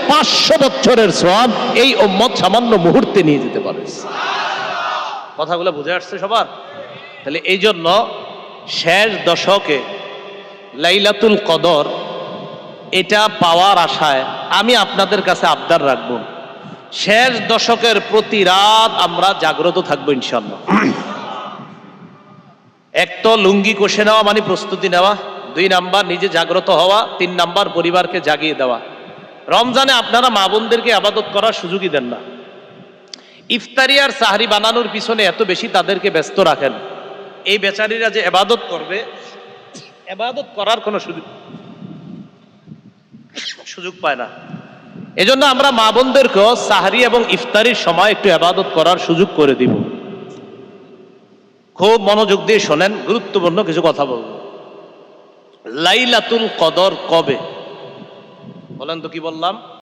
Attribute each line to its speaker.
Speaker 1: 500 বছরের সওয়াব এই উম্মত সামান্য মুহূর্তে নিয়ে যেতে পারে। কথাগুলো বুঝে আসছে সবার? তাহলে এই জন্য শেষ দশকে লাইলাতুল কদর এটা পাওয়ার আশায় আমি আপনাদের কাছে আবদার রাখবো, শেষ দশকের প্রতি রাত আমরা জাগ্রত থাকবো ইনশাআল্লাহ। এক তো লুঙ্গি কষে নেওয়া মানে প্রস্তুতি নেওয়া, 2 নাম্বার নিজে জাগ্রত হওয়া, 3 নাম্বার পরিবারকে জাগিয়ে দেওয়া। রমজানে আপনারা মা বোনদেরকে ইবাদত করার সুযোগই দেন না, ইফতারি আর সাহরি বানানোর পিছনে এত বেশি তাদেরকে ব্যস্ত রাখেন, এই বেচারীরা যে ইবাদত করবে, ইবাদত করার কোনো সুযোগ পায় না। এজন্য আমরা মা বোনদেরকেও সাহরি এবং ইফতারির সময় একটু ইবাদত করার সুযোগ করে দিব। খুব মনোযোগ দিয়ে শোনেন, গুরুত্বপূর্ণ কিছু কথা বলবো। লাইলাতুল কদর কবে বলেন তো? কি বললাম?